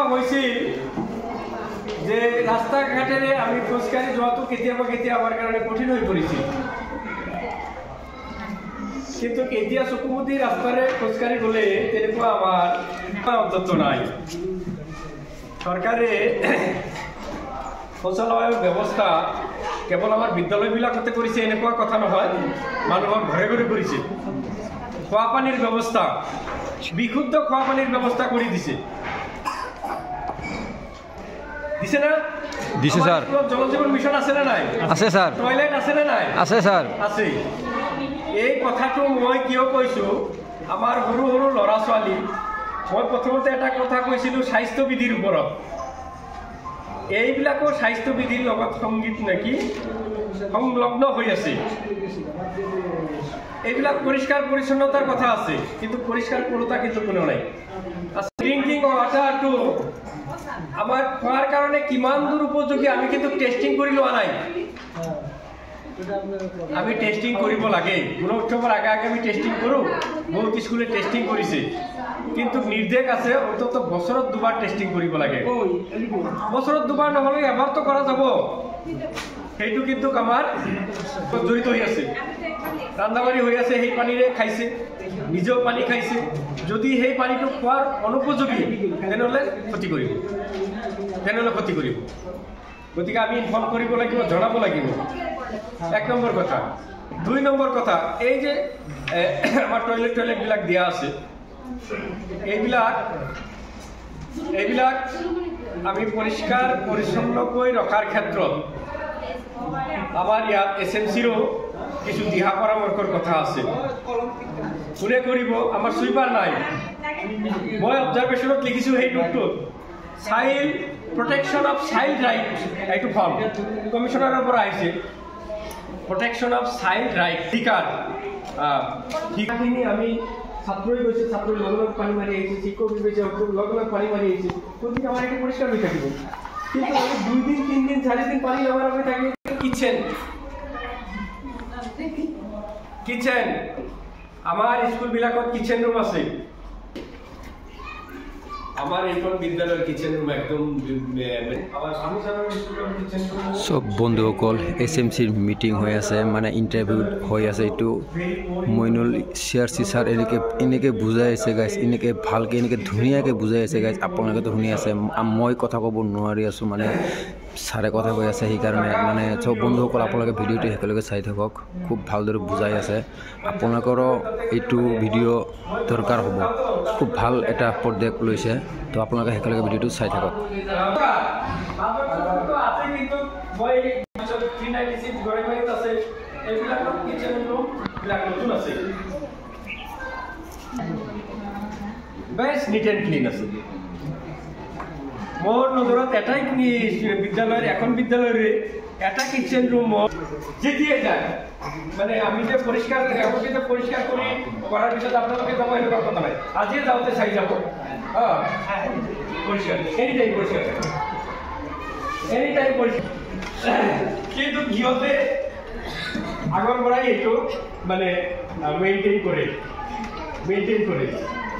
এনেকুৱা হৈছিল যে ৰাস্তা ঘাটেৰে আমি খোজকাঢ়ি যোৱাটো কেতিয়াবা আমাৰ কাৰণে কঠিন হৈ পৰিছিল, কিন্তু এতিয়া চকুমুটি ৰাস্তাৰে খোজকাঢ়ি গ'লে তেনেকুৱা আমাৰ অন্তত নাই। চৰকাৰে শৌচালয়ৰ ব্যৱস্থা কেৱল আমাৰ বিদ্যালয়বিলাকতে কৰিছে এনেকুৱা কথা নহয়, মানুহৰ ঘৰে ঘৰে কৰিছে। খোৱাপানীৰ ব্যৱস্থা, বিশুদ্ধ খোৱাপানীৰ ব্যৱস্থা কৰি দিছে না? দিছে স্যার। জল জীবন মিশন আছে না নাই? আছে স্যার। টয়লেট আছে না নাই? আছে স্যার। আছে। এই কথাটো মই কিয় কৈছো, আমাৰ সৰু সৰু ল'ৰা ছোৱালী, মই প্ৰথমতে এটা কথা কৈছিলোঁ স্বাস্থ্যবিধিৰ ওপৰত। এইবিলাকো স্বাস্থ্যবিধিৰ লগত সংগীত নেকি সংলগ্ন হৈ আছে। এইবিলাক পৰিষ্কাৰ পৰিচ্ছন্নতাৰ কথা আছে, কিন্তু পৰিষ্কাৰ কৰোতা কিন্তু কোনো নাই। ড্ৰিংকিং ৱাটাৰটো আমাৰ খোৱাৰ কাৰণে কিমান দূৰ উপযোগী আমি কিন্তু টেষ্টিং কৰি লোৱা নাই। আমি টেষ্টিং কৰিব লাগে, গুণ উৎসৱৰ আগে আগে আমি টেষ্টিং কৰোঁ। বহুত স্কুলে টেষ্টিং কৰিছে, কিন্তু নিৰ্দেশ আছে অন্তত বছৰত দুবাৰ টেষ্টিং কৰিব লাগে। বছৰত দুবাৰ নহ'লে এবাৰতো কৰা যাব, সেইটো কিন্তু আমাৰ জড়িত হৈ আছে। ৰান্ধাবাঢ়ি হৈ আছে, সেই পানীৰে খাইছে, নিজেও পানী খাইছে। যদি সেই পানীটো খোৱাৰ অনুপযোগী তেনেহ'লে ক্ষতি কৰিব, গতিকে আমি ইনফৰ্ম কৰিব লাগিব, জনাব লাগিব। 1 নম্বৰ কথা। 2 নম্বৰ কথা, এই যে আমাৰ টয়লেটবিলাক দিয়া আছে, এইবিলাক আমি পৰিষ্কাৰ পৰিচ্ছন্নকৈ ৰখাৰ ক্ষেত্ৰত আমাৰ ইয়াত SMCৰো কিছু দিহা পৰামৰ্শৰ কথা আছে। কোনে কৰিব? আমাৰ সুইপাৰ নাই। মই অবজাৰভেশ্যনত লিখিছোঁ সেই নোটটোত, child protection of child right, এইটো ফৰ্ম কমিশ্যনাৰৰ পৰা আহিছে। প্ৰটেকশ্যন অফ চাইল্ড ৰাইট, অধিকাৰ। শিক্ষাখিনি আমি ছাত্ৰই গৈছে, ছাত্ৰই লগ পানী মাৰি আহিছে, শিক্ষক গৈছে লগ পানী মাৰি আহিছে, গতিকে আমাৰ এইটো পৰিষ্কাৰ হৈ থাকিব। কিন্তু আমি 2 দিন 3 দিন 4 দিন পানী নমাৰা হৈ থাকে। কিচেন আমাৰ স্কুলবিলাকত কিচেন ৰুম আছে। আমাৰ এইখন বিদ্যালয়ৰ কিচেন ৰুম একদম সব বন্ধুসকল SMCৰ মিটিং হৈ আছে, মানে ইণ্টাৰভিউ হৈ আছে। এইটো মইনুল CRC ছাৰ এনেকৈ বুজাই আছে গাইজ, এনেকৈ ভালকৈ এনেকৈ ধুনীয়াকৈ বুজাই আছে গাইজ। আপোনালোকেতো শুনি আছে, মই কথা ক'ব নোৱাৰি আছোঁ, মানে ছাৰে কথা কৈ আছে। সেইকাৰণে মানে চব বন্ধুসকল আপোনালোকে ভিডিঅ'টো একেলগে চাই থাকক, খুব ভালদৰে বুজাই আছে। আপোনালোকৰো এইটো ভিডিঅ' দৰকাৰ হ'ব, খুব ভাল এটা পদক্ষেপ লৈছে, তো আপোনালোকে একেলগে ভিডিঅ'টো চাই থাকক। বেষ্ট নিট এণ্ড ক্লিন আছে। মোৰ নজৰত এটাই বিদ্যালয়ৰ, এখন বিদ্যালয়ৰে এটা কিচেন ৰুম যেতিয়াই যায়, মানে আমি যে পৰিষ্কাৰ কৰি কৰাৰ পিছত আপোনালোকে যাব, এনেকুৱা কথা নাই। আজিয়ে যাওঁতে চাই যাব, পৰিষ্কাৰ এনি টাইম পৰিষ্কাৰ, কিন্তু সিহঁতে আগৰ পৰাই এইটো মানে মেইনটেইন কৰে।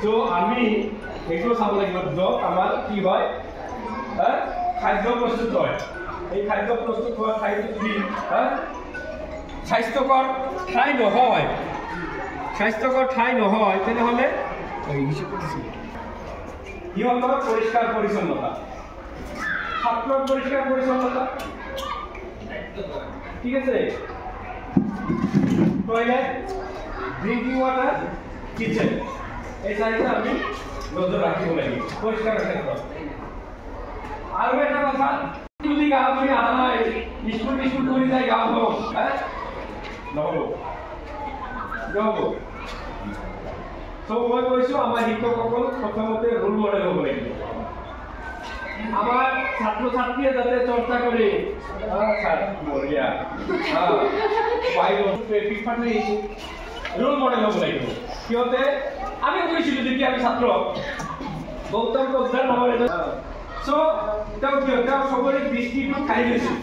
চ' আমি এইটো চাব লাগিব, য'ত আমাৰ কি হয়, খাদ্য প্ৰস্তুত হয়। এই খাদ্য প্ৰস্তুত হোৱা ঠাইটো যদি স্বাস্থ্যকৰ ঠাই নহয়, তেনেহ'লে সিহঁতৰ পৰিষ্কাৰ পৰিচ্ছন্নতা, ছাত্ৰৰ পৰিষ্কাৰ পৰিচ্ছন্নতা, ঠিক আছে, টয়লেট, ড্ৰিংকিং ৱাটাৰ, কিচেন, এই চাৰিটা আমি নজৰ ৰাখিব লাগিব পৰিষ্কাৰৰ ক্ষেত্ৰত। আৰু এটা কথা, যদি গাঁও কৰি অহা নাই, স্কুল কৰি যায় গাঁও নহ'ব। চ' মই কৈছোঁ, আমাৰ শিক্ষকসকল প্ৰথমতে ৰোল মডেল হ'ব লাগিব। আমাৰ ছাত্ৰ ছাত্ৰীয়ে যাতে চৰ্চা কৰে, ৰোল মডেল হ'ব লাগিব। সিহঁতে আমি কৈছিলোঁ যেতিয়া আমি ছাত্ৰ, গৌতম কোচদাৰ নামৰ এজন, চ' তেওঁ চবৰে দৃষ্টিটো কাঢ়ি লৈছিল।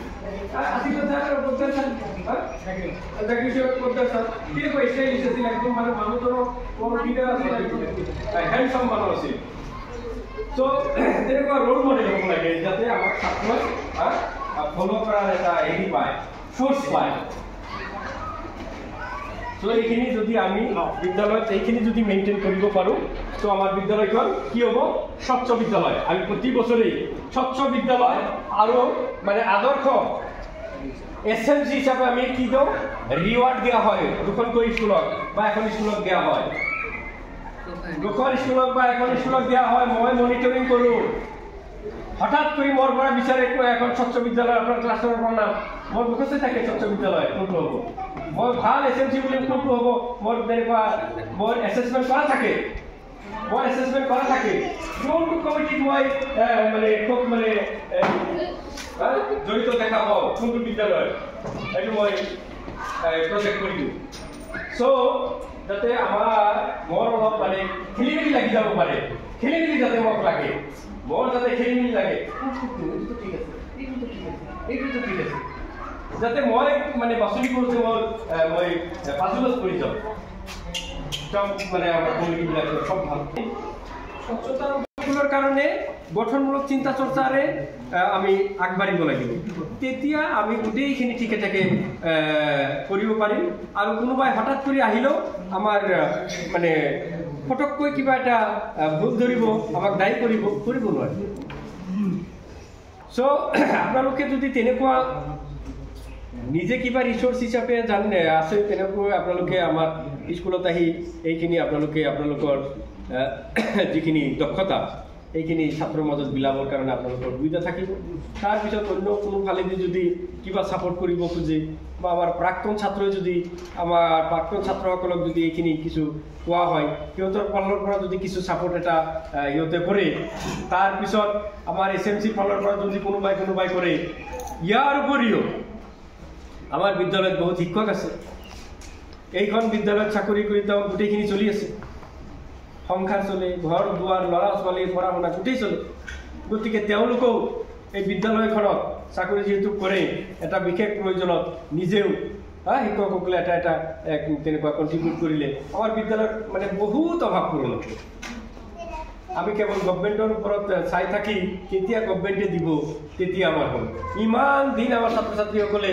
তো তেনেকুৱা ৰোল মডেল হ'ব লাগে যাতে আমাৰ ছাত্ৰই ফলো কৰাৰ এটা হেৰি পায়, ফ'ৰ্চ পায়। তো এইখিনি যদি আমি বিদ্যালয়ত এইখিনি যদি মেইনটেইন কৰিব পাৰোঁ, তো আমাৰ বিদ্যালয়খন কি হ'ব? স্বচ্ছ বিদ্যালয়। আমি প্ৰতি বছৰেই স্বচ্ছ বিদ্যালয় আৰু মানে আদৰ্শ SMC হিচাপে আমি কি দিওঁ? ৰিৱাৰ্ড দিয়া হয় দুখনকৈ স্কুলক বা এখন স্কুলক দিয়া হয়। দুখন স্কুলক বা এখন স্কুলক দিয়া হয়, মই মনিটৰিং কৰোঁ। হঠাৎ কৰি মোৰ পৰা বিচাৰে এখন স্বচ্ছ বিদ্যালয় আপোনাৰ ক্লাছৰ নাম, মোৰ মুখতে থাকে স্বচ্ছ বিদ্যালয় কোনটো হ'ব, মই ভাল SMC বুলি কোনটো হ'ব, মোৰ তেনেকুৱা মোৰ এছেছমেণ্ট কৰা থাকে, কোনটো কমিটিত মই মানে খুব মানে জড়িত দেখা পাওঁ, কোনটো বিদ্যালয়, এইটো মই প্ৰজেক্ট কৰি দিওঁ। চ' যাতে আমাৰ মোৰ অলপ মানে খেলি মেলি লাগি যাব পাৰে, খেলি মেলি যাতে মোক লাগে, মোৰ যাতে খেলি মেলি লাগে, এইটোতো ঠিক আছে, যাতে মই মানে বাছনি কৰোঁতে মই পাজুলত কৰি যাওঁ, চব মানে আমাৰ কমিটিবিলাক চব ভাল। স্বচ্ছতাৰ কাৰণে গঠনমূলক চিন্তা চৰ্চাৰে আমি আগবাঢ়িব লাগিব, তেতিয়া আমি গোটেইখিনি ঠিকে থাকে কৰিব পাৰিম। আৰু কোনোবাই হঠাৎ কৰি আহিলেও আমাৰ মানে ফটককৈ কিবা এটা ভুল ধৰিব, আমাক দায়ী কৰিব নোৱাৰে। চ' আপোনালোকে যদি তেনেকুৱা নিজে কিবা ৰিচোৰ্চ হিচাপে জানে আছে, তেনেকৈ আপোনালোকে আমাৰ স্কুলত আহি এইখিনি আপোনালোকৰ যিখিনি দক্ষতা এইখিনি ছাত্ৰৰ মাজত বিলাবৰ কাৰণে আপোনালোকৰ সুবিধা থাকিব। তাৰপিছত অন্য কোনোফালেদি যদি কিবা ছাপোৰ্ট কৰিব খোজে বা আমাৰ প্ৰাক্তন ছাত্ৰই যদি আমাৰ প্ৰাক্তন ছাত্ৰসকলক যদি এইখিনি কিছু কোৱা হয়, সিহঁতৰ ফালৰ পৰা যদি কিছু ছাপোৰ্ট এটা সিহঁতে কৰে, তাৰপিছত আমাৰ SMC ফালৰ পৰা যদি কোনোবাই কৰে, ইয়াৰ উপৰিও আমাৰ বিদ্যালয়ত বহুত শিক্ষক আছে, এইখন বিদ্যালয়ত চাকৰি কৰি তেওঁ গোটেইখিনি চলি আছে, সংসাৰ চলে, ঘৰ দুৱাৰ, ল'ৰা ছোৱালী পঢ়া শুনা গোটেই চলে। গতিকে তেওঁলোকেও এই বিদ্যালয়খনত চাকৰি যিহেতু কৰে, এটা বিশেষ প্ৰয়োজনত নিজেও শিক্ষকসকলে এটা তেনেকুৱা কণ্ট্ৰিবিউট কৰিলে আমাৰ বিদ্যালয়ত মানে বহুত অভাৱ পূৰণ হ'ব। আমি কেৱল গভৰ্ণমেণ্টৰ ওপৰত চাই থাকি কেতিয়া গভৰ্ণমেণ্টে দিব তেতিয়া আমাৰ হ'ল। ইমান দিন আমাৰ ছাত্ৰ ছাত্ৰীসকলে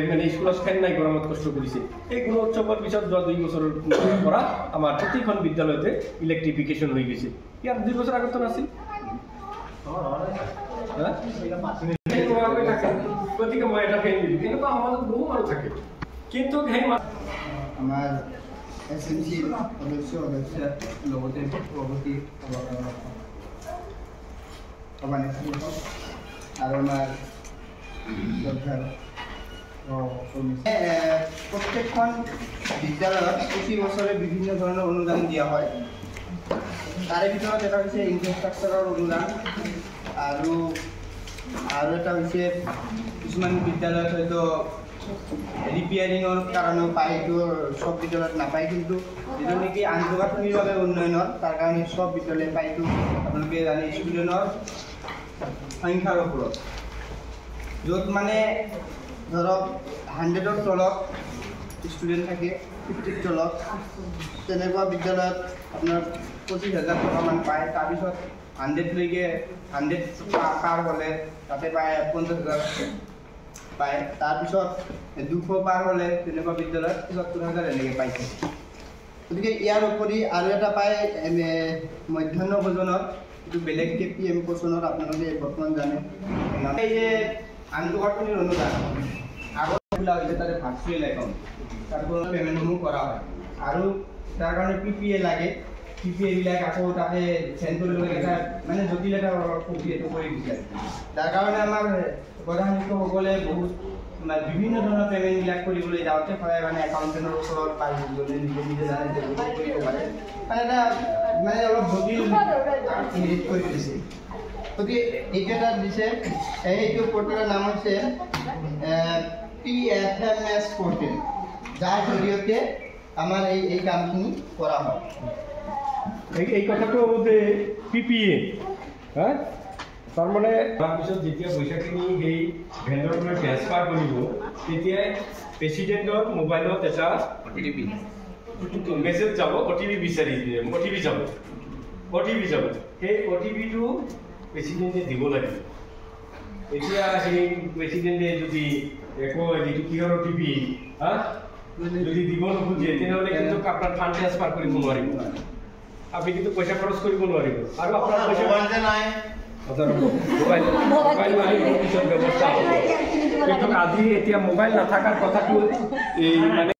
মানে স্কুলত ফেন নাই গৰমত কষ্ট কৰিছে। এই গুণোৎসৱৰ পিছত যোৱা 2 বছৰৰ পৰা আমাৰ প্ৰতিখন বিদ্যালয়তে ইলেক্ট্ৰিফিকেশ্যন হৈ গৈছে। ইয়াৰ 2 বছৰ আগতো নাছিল। গতিকে মই এটা ফেন দিলোঁ, এনেকুৱা সমাজত বহু মানুহ থাকে, কিন্তু সেই আমাৰ SMC সদস্যৰ লগতে সভাপতি সভানেত্ৰী আৰু আমাৰ প্ৰত্যেকখন বিদ্যালয়ত প্ৰতি বছৰে বিভিন্ন ধৰণৰ অনুদান দিয়া হয়। তাৰে ভিতৰত এটা হৈছে ইনফ্ৰাষ্ট্ৰাকচাৰৰ অনুদান, আৰু এটা হৈছে কিছুমান বিদ্যালয়ত হয়তো ৰিপেয়াৰিঙৰ কাৰণেও পায়, সেইটো সব বিদ্যালয়ত নাপায়, কিন্তু যিটো নেকি আন্তঃগাঁথনিৰ উন্নয়নৰ তাৰ কাৰণে সব বিদ্যালয়ে পায়। এইটো আপোনালোকে জানে ষ্টুডেণ্টৰ সংখ্যাৰ ওপৰত, য'ত মানে ধৰক 100ৰ তলত ষ্টুডেণ্ট থাকে, 50ৰ তলত, তেনেকুৱা বিদ্যালয়ত আপোনাৰ 25,000 টকামান পায়। তাৰপিছত 100লৈকে 100 পাৰ হ'লে তাতে পায় 50,000 পায়। তাৰপিছত 200 পাৰ হ'লে তেনেকুৱা বিদ্যালয়ত 75,000 এনেকৈ পাইছে। গতিকে ইয়াৰ উপৰি আৰু এটা পায় মধ্যাহ্ন ভোজনত, এইটো বেলেগকৈ PM পোষণত আপোনালোকে বৰ্তমান জানে। এই যে আন্তঃগাঁথনিৰ অনুদান আগত খোলা হৈছে, তাতে ভাৰ্চুৱেল একাউণ্ট, তাৰ পৰা পে'মেণ্টসমূহ কৰা হয়, আৰু তাৰ কাৰণে PPA লাগে। PPAবিলাক আকৌ তাতে চেণ্ড কৰিব লাগে, মানে জটিল এটা প্ৰক্ৰিয়াটো কৰি দিছে। তাৰ কাৰণে আমাৰ প্ৰধান শিক্ষকসকলে বহুত বিভিন্ন ধৰণৰ পে'মেণ্টবিলাক কৰিবলৈ যাওঁতে সদায় মানে একাউণ্টেণ্টৰ ওচৰত পাই গ'লে নিজে জানে যে কৰিব পাৰে, মানে এটা মানে অলপ জটিল কৰি দিছে। গতিকে এইটো এটা দিছে, এইটো পৰ্টেলৰ নাম হৈছে PFMS পৰ্টেল, যাৰ জৰিয়তে আমাৰ এই কামখিনি কৰা হয়। এই কথাটো যে PPA তাৰমানে তাৰপিছত যেতিয়া পইচাখিনি সেই ভেণ্ডৰলৈ ট্ৰেন্সফাৰ কৰিব, তেতিয়াই প্ৰেচিডেণ্টৰ মোবাইলত এটা মেছেজ যাব, OTP বিচাৰি OTP যাব। OTP যাব সেই OTPটো প্ৰেচিডেণ্টে দিব লাগিব এতিয়া সেই প্ৰেচিডেণ্টে যদি কয় যিটো কিহৰ OTP যদি দিব নোখোজে তেনেহ'লে কিন্তু আপোনাৰ ফাণ্ড ট্ৰান্সফাৰ কৰিব নোৱাৰিব আপনি কিন্তু পয়সা খৰচ কৰিব নোৱাৰিব আৰু আপোনাৰ পয়সা মোবাইল নাই মোবাইল ব্যৱস্থা হ'ব কিন্তু আজি এতিয়া মোবাইল নাথাকাৰ কথাটো এই মানে